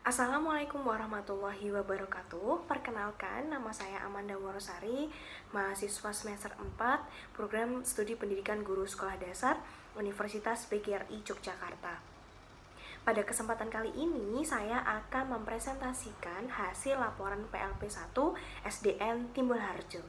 Assalamualaikum warahmatullahi wabarakatuh. Perkenalkan, nama saya Amanda Worosari, mahasiswa semester 4, Program Studi Pendidikan Guru Sekolah Dasar, Universitas PGRI Yogyakarta. Pada kesempatan kali ini, saya akan mempresentasikan hasil laporan PLP 1 SDN Timbul Harjo.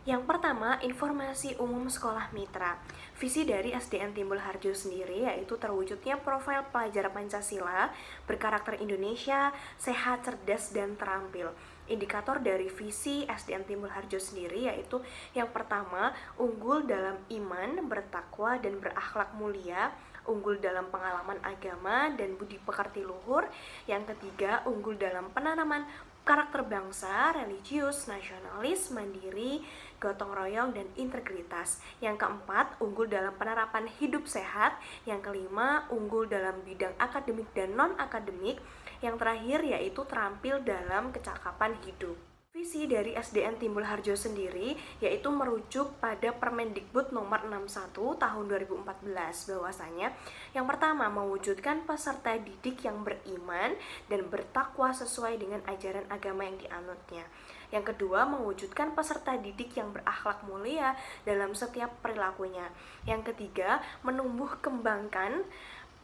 Yang pertama, informasi umum sekolah mitra. Visi dari SDN Timbul Harjo sendiri yaitu terwujudnya profil pelajar Pancasila berkarakter Indonesia, sehat, cerdas, dan terampil. Indikator dari visi SDN Timbul Harjo sendiri yaitu yang pertama, unggul dalam iman, bertakwa, dan berakhlak mulia, unggul dalam pengalaman agama dan budi pekerti luhur. Yang ketiga, unggul dalam penanaman karakter bangsa, religius, nasionalis, mandiri, gotong royong, dan integritas. Yang keempat, unggul dalam penerapan hidup sehat. Yang kelima, unggul dalam bidang akademik dan non-akademik. Yang terakhir yaitu terampil dalam kecakapan hidup. Visi dari SDN Timbul Harjo sendiri yaitu merujuk pada Permendikbud nomor 61 tahun 2014 bahwasanya yang pertama mewujudkan peserta didik yang beriman dan bertakwa sesuai dengan ajaran agama yang dianutnya. Yang kedua, mewujudkan peserta didik yang berakhlak mulia dalam setiap perilakunya. Yang ketiga, menumbuh kembangkan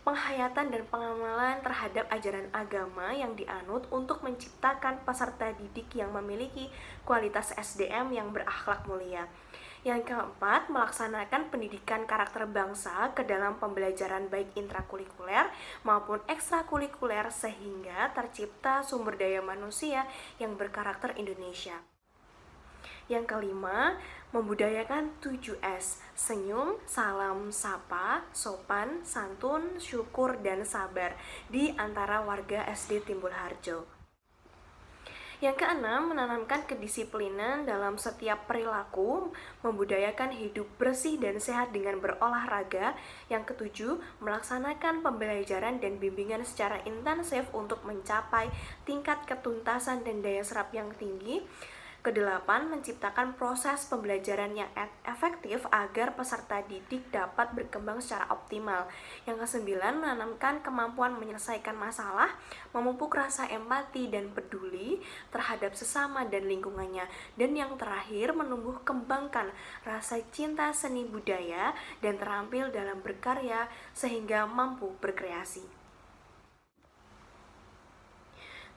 penghayatan dan pengamalan terhadap ajaran agama yang dianut untuk menciptakan peserta didik yang memiliki kualitas SDM yang berakhlak mulia. Yang keempat, melaksanakan pendidikan karakter bangsa ke dalam pembelajaran baik intrakurikuler maupun ekstrakurikuler sehingga tercipta sumber daya manusia yang berkarakter Indonesia. Yang kelima, membudayakan 7S, senyum, salam, sapa, sopan, santun, syukur, dan sabar di antara warga SD Timbul Harjo. Yang keenam, menanamkan kedisiplinan dalam setiap perilaku, membudayakan hidup bersih dan sehat dengan berolahraga. Yang ketujuh, melaksanakan pembelajaran dan bimbingan secara intensif untuk mencapai tingkat ketuntasan dan daya serap yang tinggi. Kedelapan, menciptakan proses pembelajaran yang efektif agar peserta didik dapat berkembang secara optimal. Yang kesembilan, menanamkan kemampuan menyelesaikan masalah, memupuk rasa empati dan peduli terhadap sesama dan lingkungannya. Dan yang terakhir, menumbuh kembangkan rasa cinta seni budaya dan terampil dalam berkarya sehingga mampu berkreasi.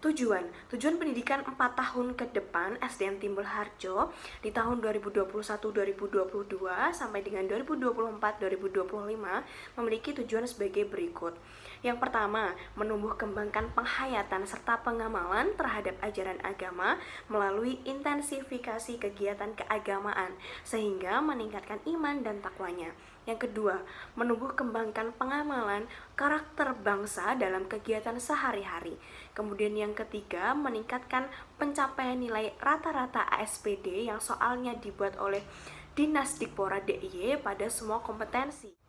Tujuan pendidikan 4 tahun ke depan SDN Timbul Harjo di tahun 2021-2022 sampai dengan 2024-2025 memiliki tujuan sebagai berikut. Yang pertama, menumbuh kembangkan penghayatan serta pengamalan terhadap ajaran agama melalui intensifikasi kegiatan keagamaan sehingga meningkatkan iman dan takwanya. Yang kedua, menumbuh kembangkan pengamalan karakter bangsa dalam kegiatan sehari-hari. Kemudian yang ketiga, meningkatkan pencapaian nilai rata-rata ASPD yang soalnya dibuat oleh Dinas Dikpora DIY pada semua kompetensi.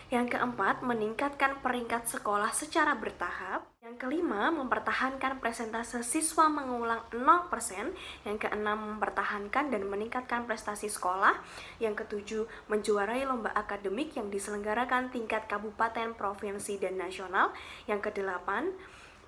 Yang keempat, meningkatkan peringkat sekolah secara bertahap. Yang kelima, mempertahankan presentase siswa mengulang 0%. Yang keenam, mempertahankan dan meningkatkan prestasi sekolah. Yang ketujuh, menjuarai lomba akademik yang diselenggarakan tingkat kabupaten, provinsi, dan nasional. Yang kedelapan,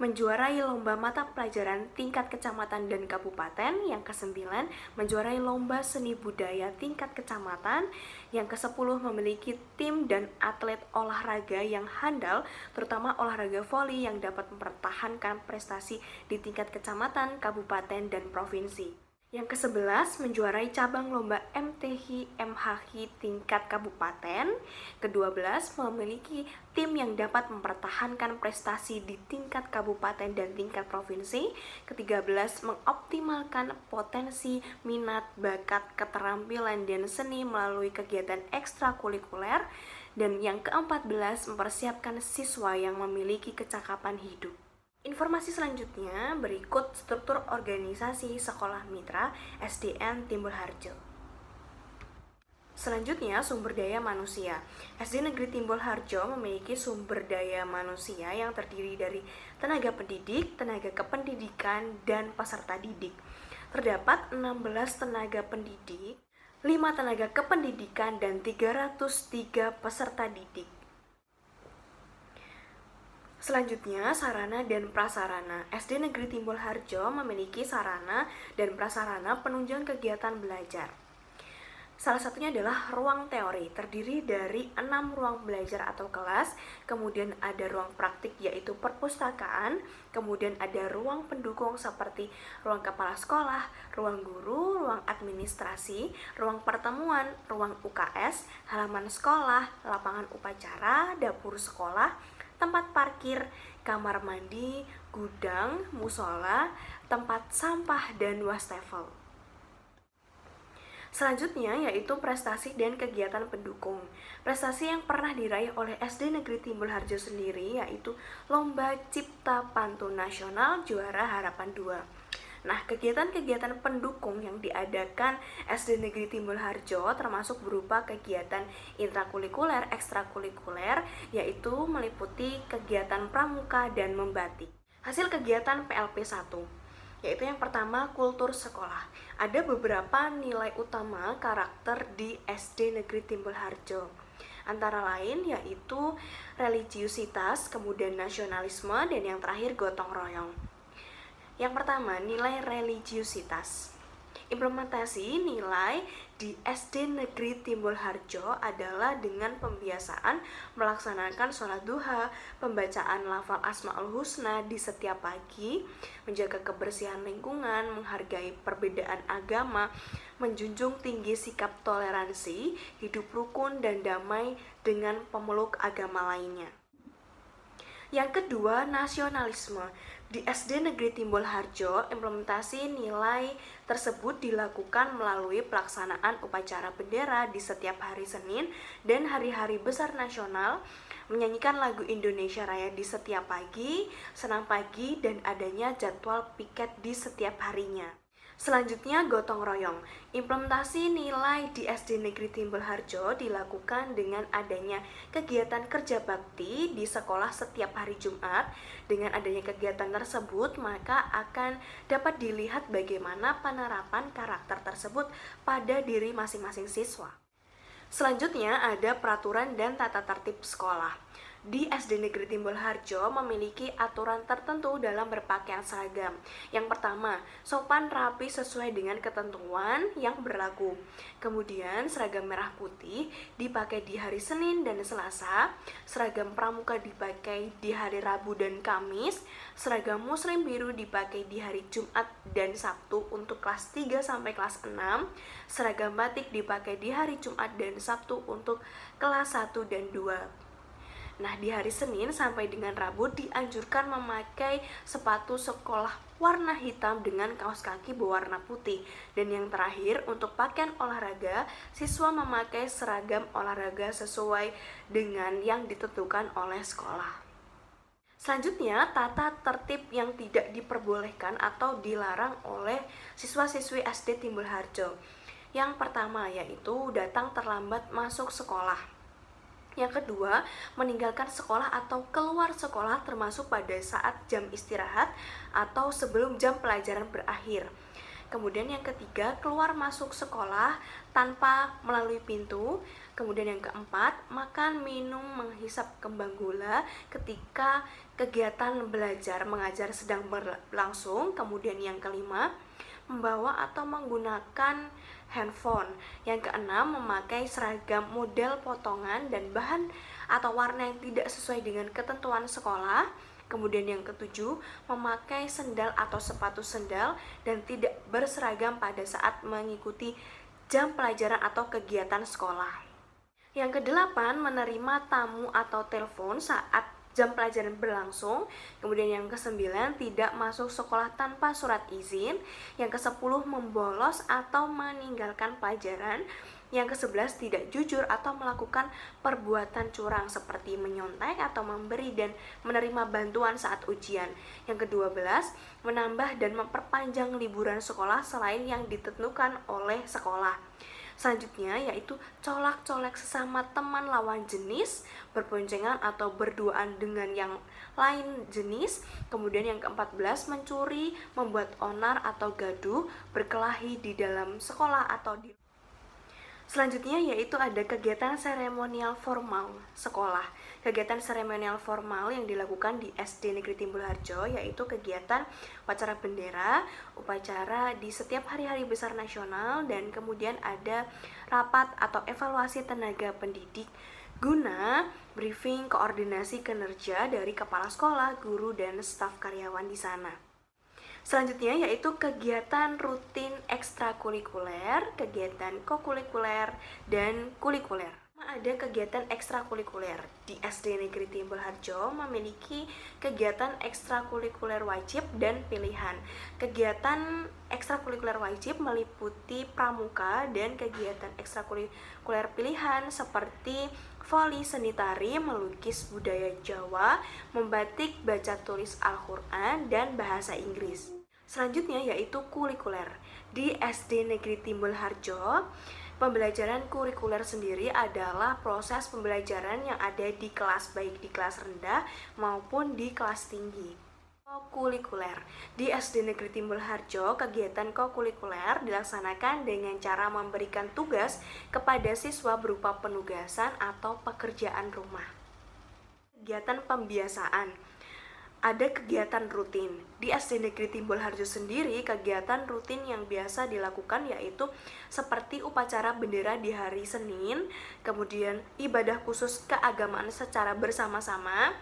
menjuarai lomba mata pelajaran tingkat kecamatan dan kabupaten. Yang kesembilan, menjuarai lomba seni budaya tingkat kecamatan. Yang kesepuluh, memiliki tim dan atlet olahraga yang handal, terutama olahraga voli yang dapat mempertahankan prestasi di tingkat kecamatan, kabupaten, dan provinsi. Yang ke-11, menjuarai cabang lomba MTH MHI tingkat kabupaten. Ke-12, memiliki tim yang dapat mempertahankan prestasi di tingkat kabupaten dan tingkat provinsi. Ke-13, mengoptimalkan potensi, minat, bakat, keterampilan, dan seni melalui kegiatan ekstrakurikuler. Dan yang ke-14, mempersiapkan siswa yang memiliki kecakapan hidup. Informasi selanjutnya berikut struktur organisasi Sekolah Mitra SDN Timbul Harjo. Selanjutnya, sumber daya manusia. SD Negeri Timbul Harjo memiliki sumber daya manusia yang terdiri dari tenaga pendidik, tenaga kependidikan, dan peserta didik. Terdapat 16 tenaga pendidik, 5 tenaga kependidikan, dan 303 peserta didik. Selanjutnya, sarana dan prasarana. SD Negeri Timbul Harjo memiliki sarana dan prasarana penunjang kegiatan belajar. Salah satunya adalah ruang teori, terdiri dari 6 ruang belajar atau kelas, kemudian ada ruang praktik yaitu perpustakaan, kemudian ada ruang pendukung seperti ruang kepala sekolah, ruang guru, ruang administrasi, ruang pertemuan, ruang UKS, halaman sekolah, lapangan upacara, dapur sekolah, tempat parkir, kamar mandi, gudang, musola, tempat sampah, dan wastafel. Selanjutnya yaitu prestasi dan kegiatan pendukung. Prestasi yang pernah diraih oleh SD Negeri Timbul Harjo sendiri yaitu Lomba Cipta Pantun Nasional Juara Harapan 2. Nah, kegiatan-kegiatan pendukung yang diadakan SD Negeri Timbul Harjo termasuk berupa kegiatan intrakurikuler, ekstrakurikuler, yaitu meliputi kegiatan pramuka dan membatik. Hasil kegiatan PLP 1 yaitu yang pertama kultur sekolah. Ada beberapa nilai utama karakter di SD Negeri Timbul Harjo. Antara lain yaitu religiusitas, kemudian nasionalisme, dan yang terakhir gotong royong. Yang pertama, nilai religiusitas. Implementasi nilai di SD Negeri Timbul Harjo adalah dengan pembiasaan melaksanakan sholat duha, pembacaan lafal Asmaul Husna di setiap pagi, menjaga kebersihan lingkungan, menghargai perbedaan agama, menjunjung tinggi sikap toleransi, hidup rukun dan damai dengan pemeluk agama lainnya. Yang kedua, nasionalisme. Di SD Negeri Timbul Harjo, implementasi nilai tersebut dilakukan melalui pelaksanaan upacara bendera di setiap hari Senin dan hari-hari besar nasional, menyanyikan lagu Indonesia Raya di setiap pagi, senam pagi, dan adanya jadwal piket di setiap harinya. Selanjutnya, gotong royong. Implementasi nilai di SD Negeri Timbul Harjo dilakukan dengan adanya kegiatan kerja bakti di sekolah setiap hari Jumat. Dengan adanya kegiatan tersebut, maka akan dapat dilihat bagaimana penerapan karakter tersebut pada diri masing-masing siswa. Selanjutnya, ada peraturan dan tata tertib sekolah. Di SD Negeri Timbul Harjo memiliki aturan tertentu dalam berpakaian seragam. Yang pertama, sopan rapi sesuai dengan ketentuan yang berlaku. Kemudian, seragam merah putih dipakai di hari Senin dan Selasa, seragam pramuka dipakai di hari Rabu dan Kamis, seragam muslim biru dipakai di hari Jumat dan Sabtu untuk kelas 3 sampai kelas 6, seragam batik dipakai di hari Jumat dan Sabtu untuk kelas 1 dan 2. Nah, di hari Senin sampai dengan Rabu dianjurkan memakai sepatu sekolah warna hitam dengan kaos kaki berwarna putih. Dan yang terakhir, untuk pakaian olahraga, siswa memakai seragam olahraga sesuai dengan yang ditentukan oleh sekolah. Selanjutnya, tata tertib yang tidak diperbolehkan atau dilarang oleh siswa-siswi SD Timbul Harjo. Yang pertama yaitu datang terlambat masuk sekolah. Yang kedua, meninggalkan sekolah atau keluar sekolah termasuk pada saat jam istirahat atau sebelum jam pelajaran berakhir. Kemudian yang ketiga, keluar masuk sekolah tanpa melalui pintu. Kemudian yang keempat, makan, minum, menghisap kembang gula ketika kegiatan belajar mengajar sedang berlangsung. Kemudian yang kelima, membawa atau menggunakan handphone. Yang keenam, memakai seragam model potongan dan bahan atau warna yang tidak sesuai dengan ketentuan sekolah. Kemudian yang ketujuh, memakai sendal atau sepatu sendal dan tidak berseragam pada saat mengikuti jam pelajaran atau kegiatan sekolah. Yang kedelapan, menerima tamu atau telepon saat jam pelajaran berlangsung. Kemudian yang ke-9, tidak masuk sekolah tanpa surat izin. Yang ke-10, membolos atau meninggalkan pelajaran. Yang ke-11, tidak jujur atau melakukan perbuatan curang seperti menyontek atau memberi dan menerima bantuan saat ujian. Yang ke-12, menambah dan memperpanjang liburan sekolah selain yang ditentukan oleh sekolah. Selanjutnya yaitu colak-colek sesama teman lawan jenis, berboncengan atau berduaan dengan yang lain jenis. Kemudian yang ke-14, mencuri, membuat onar atau gaduh, berkelahi di dalam sekolah atau di Selanjutnya yaitu ada kegiatan seremonial formal sekolah. Kegiatan seremonial formal yang dilakukan di SD Negeri Timbul Harjo yaitu kegiatan upacara bendera, upacara di setiap hari-hari besar nasional, dan kemudian ada rapat atau evaluasi tenaga pendidik guna briefing koordinasi kinerja dari kepala sekolah, guru, dan staf karyawan di sana. Selanjutnya yaitu kegiatan rutin ekstrakurikuler, kegiatan kokurikuler, dan kulikuler. Ada kegiatan ekstrakurikuler. Di SD Negeri Timbul Harjo memiliki kegiatan ekstrakurikuler wajib dan pilihan. Kegiatan ekstrakurikuler wajib meliputi pramuka, dan kegiatan ekstrakurikuler pilihan seperti voli, seni tari, melukis budaya Jawa, membatik, baca tulis Al-Quran, dan bahasa Inggris. Selanjutnya yaitu kulikuler. Di SD Negeri Timbul Harjo, pembelajaran kurikuler sendiri adalah proses pembelajaran yang ada di kelas, baik di kelas rendah maupun di kelas tinggi. Kokulikuler. Di SD Negeri Timbul Harjo, kegiatan kokulikuler dilaksanakan dengan cara memberikan tugas kepada siswa berupa penugasan atau pekerjaan rumah. Kegiatan pembiasaan. Ada kegiatan rutin. Di SD Negeri Timbul Harjo sendiri, kegiatan rutin yang biasa dilakukan yaitu seperti upacara bendera di hari Senin, kemudian ibadah khusus keagamaan secara bersama-sama,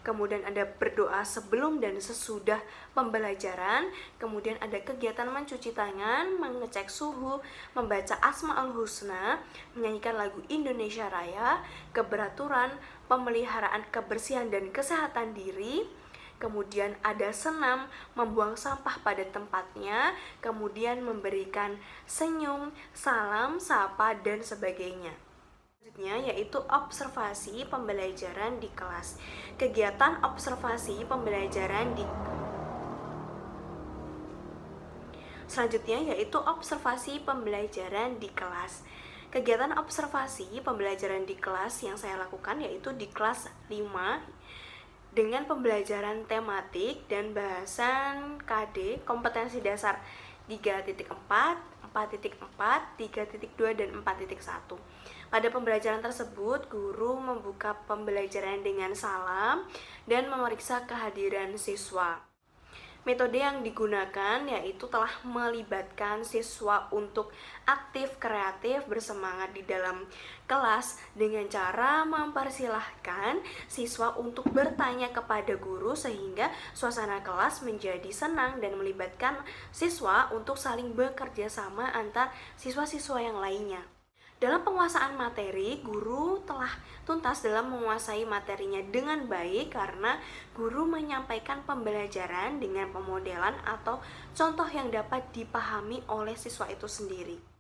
kemudian ada berdoa sebelum dan sesudah pembelajaran, kemudian ada kegiatan mencuci tangan, mengecek suhu, membaca Asmaul Husna, menyanyikan lagu Indonesia Raya, keberaturan, pemeliharaan kebersihan dan kesehatan diri, kemudian ada senam, membuang sampah pada tempatnya, kemudian memberikan senyum, salam, sapa, dan sebagainya. Selanjutnya yaitu observasi pembelajaran di kelas. Kegiatan observasi pembelajaran di Selanjutnya yaitu observasi pembelajaran di kelas. Kegiatan observasi pembelajaran di kelas yang saya lakukan yaitu di kelas 5 dengan pembelajaran tematik dan bahasan KD kompetensi dasar 3.4, 4.4, 3.2, dan 4.1. Pada pembelajaran tersebut, guru membuka pembelajaran dengan salam dan memeriksa kehadiran siswa. Metode yang digunakan yaitu telah melibatkan siswa untuk aktif, kreatif, bersemangat di dalam kelas dengan cara mempersilahkan siswa untuk bertanya kepada guru sehingga suasana kelas menjadi senang dan melibatkan siswa untuk saling bekerja sama antar siswa-siswa yang lainnya. Dalam penguasaan materi, guru telah tuntas dalam menguasai materinya dengan baik karena guru menyampaikan pembelajaran dengan pemodelan atau contoh yang dapat dipahami oleh siswa itu sendiri.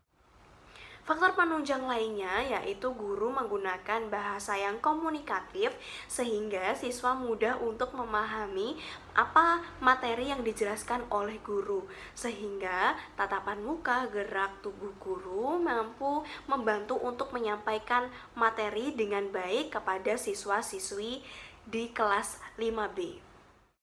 Faktor penunjang lainnya yaitu guru menggunakan bahasa yang komunikatif sehingga siswa mudah untuk memahami apa materi yang dijelaskan oleh guru, sehingga tatapan muka, gerak tubuh guru mampu membantu untuk menyampaikan materi dengan baik kepada siswa-siswi di kelas 5B.